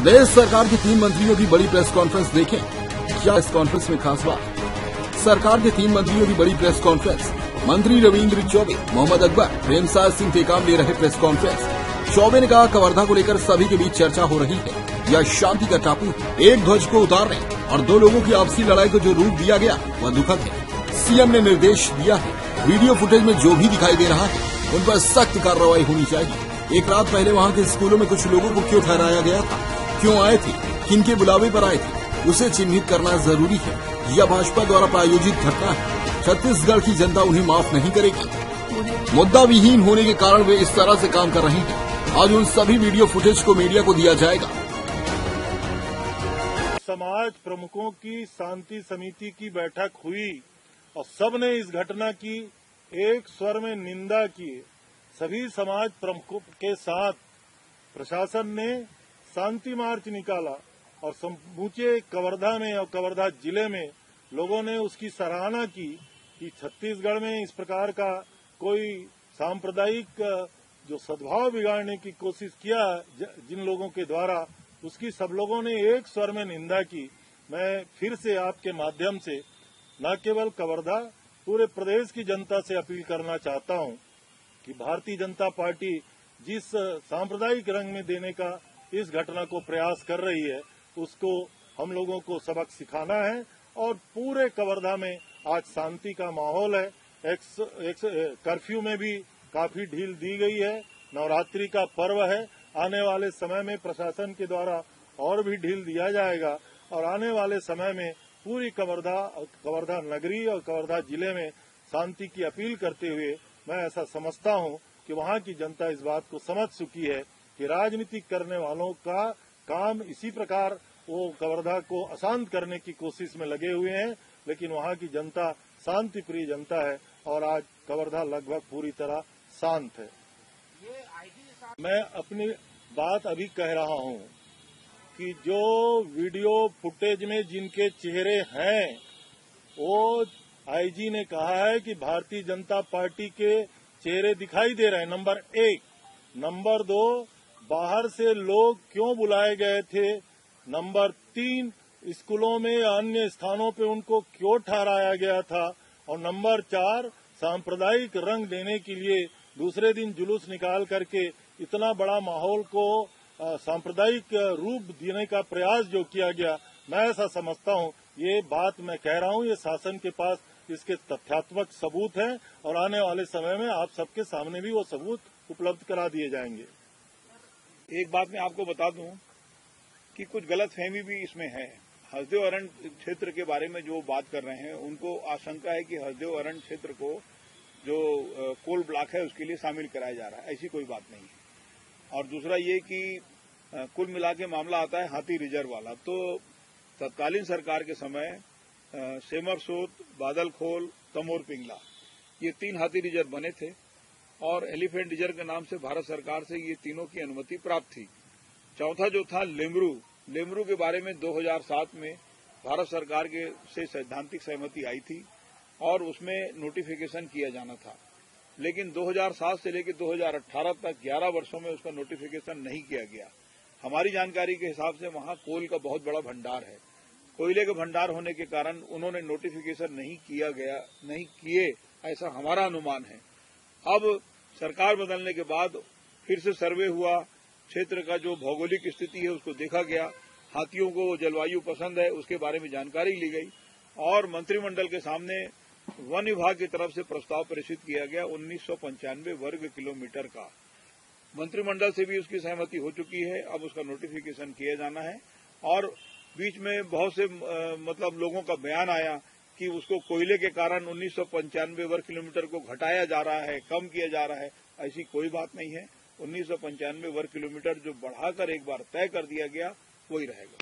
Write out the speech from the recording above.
प्रदेश सरकार के 3 मंत्रियों की बड़ी प्रेस कॉन्फ्रेंस देखें। क्या इस कॉन्फ्रेंस में खास बात? सरकार के 3 मंत्रियों की बड़ी प्रेस कॉन्फ्रेंस। मंत्री रविंद्र चौबे, मोहम्मद अकबर, प्रेमसाद सिंह टेकाम ले रहे प्रेस कॉन्फ्रेंस। चौबे ने कहा कवर्धा को लेकर सभी के बीच चर्चा हो रही है। यह शांति का टापू है। एक ध्वज को उतारने और 2 लोगों की आपसी लड़ाई को जो रूप दिया गया वह दुखद है। सीएम ने निर्देश दिया है वीडियो फुटेज में जो भी दिखाई दे रहा है उन पर सख्त कार्रवाई होनी चाहिए। एक रात पहले वहां के स्कूलों में कुछ लोगों को क्यों ठहराया गया था, क्यों आए थे, किनके बुलावे पर आए थे, उसे चिन्हित करना जरूरी है। यह भाजपा द्वारा प्रायोजित घटना है। छत्तीसगढ़ की जनता उन्हें माफ नहीं करेगी। मुद्दा विहीन होने के कारण वे इस तरह से काम कर रहे हैं। आज उन सभी वीडियो फुटेज को मीडिया को दिया जाएगा। समाज प्रमुखों की शांति समिति की बैठक हुई और सबने इस घटना की एक स्वर में निंदा की। सभी समाज प्रमुखों के साथ प्रशासन ने शांति मार्च निकाला और समूचे कवर्धा में और कवर्धा जिले में लोगों ने उसकी सराहना की कि छत्तीसगढ़ में इस प्रकार का कोई सांप्रदायिक जो सद्भाव बिगाड़ने की कोशिश किया जिन लोगों के द्वारा, उसकी सब लोगों ने एक स्वर में निंदा की। मैं फिर से आपके माध्यम से न केवल कवर्धा, पूरे प्रदेश की जनता से अपील करना चाहता हूं कि भारतीय जनता पार्टी जिस सांप्रदायिक रंग में देने का इस घटना को प्रयास कर रही है, उसको हम लोगों को सबक सिखाना है। और पूरे कवर्धा में आज शांति का माहौल है। कर्फ्यू में भी काफी ढील दी गई है। नवरात्रि का पर्व है। आने वाले समय में प्रशासन के द्वारा और भी ढील दिया जाएगा और आने वाले समय में पूरी कवर्धा नगरी और कवर्धा जिले में शांति की अपील करते हुए मैं ऐसा समझता हूं कि वहां की जनता इस बात को समझ चुकी है कि राजनीति करने वालों का काम इसी प्रकार वो कवर्धा को अशांत करने की कोशिश में लगे हुए हैं। लेकिन वहां की जनता शांति प्रिय जनता है और आज कवर्धा लगभग पूरी तरह शांत है। मैं अपनी बात अभी कह रहा हूं कि जो वीडियो फुटेज में जिनके चेहरे हैं वो आईजी ने कहा है कि भारतीय जनता पार्टी के चेहरे दिखाई दे रहे हैं, नंबर 1। नंबर 2, बाहर से लोग क्यों बुलाए गए थे। नंबर 3, स्कूलों में या अन्य स्थानों पे उनको क्यों ठहराया गया था। और नंबर 4, सांप्रदायिक रंग देने के लिए दूसरे दिन जुलूस निकाल करके इतना बड़ा माहौल को सांप्रदायिक रूप देने का प्रयास जो किया गया, मैं ऐसा समझता हूं, ये बात मैं कह रहा हूं, ये शासन के पास इसके तथ्यात्मक सबूत हैं और आने वाले समय में आप सबके सामने भी वो सबूत उपलब्ध करा दिए जाएंगे। एक बात मैं आपको बता दूं कि कुछ गलतफहमी भी इसमें है। हसदेव अरण्य क्षेत्र के बारे में जो बात कर रहे हैं, उनको आशंका है कि हसदेव अरण्य क्षेत्र को जो कोल ब्लॉक है उसके लिए शामिल कराया जा रहा है। ऐसी कोई बात नहीं है। और दूसरा ये कि कुल मिला के मामला आता है हाथी रिजर्व वाला। तो तत्कालीन सरकार के समय सेमरसोत, बादलखोल, तमोर पिंगला, ये 3 हाथी रिजर्व बने थे और एलिफेंट रिजर्व के नाम से भारत सरकार से ये तीनों की अनुमति प्राप्त थी। चौथा जो था लेमरू के बारे में 2007 में भारत सरकार के से सैद्धांतिक सहमति आई थी और उसमें नोटिफिकेशन किया जाना था। लेकिन 2007 से लेकर 2018 तक 11 वर्षों में उसका नोटिफिकेशन नहीं किया गया। हमारी जानकारी के हिसाब से वहां कोल का बहुत बड़ा भंडार है। कोयले के भंडार होने के कारण उन्होंने नोटिफिकेशन नहीं किए, ऐसा हमारा अनुमान है। अब सरकार बदलने के बाद फिर से सर्वे हुआ, क्षेत्र का जो भौगोलिक स्थिति है उसको देखा गया, हाथियों को जलवायु पसंद है उसके बारे में जानकारी ली गई और मंत्रिमंडल के सामने वन विभाग की तरफ से प्रस्ताव प्रेषित किया गया 1995 वर्ग किलोमीटर का। मंत्रिमंडल से भी उसकी सहमति हो चुकी है। अब उसका नोटिफिकेशन किया जाना है और बीच में बहुत से लोगों का बयान आया कि उसको कोयले के कारण 1995 वर्ग किलोमीटर को घटाया जा रहा है, कम किया जा रहा है। ऐसी कोई बात नहीं है। 1995 वर्ग किलोमीटर जो बढ़ाकर एक बार तय कर दिया गया वही रहेगा।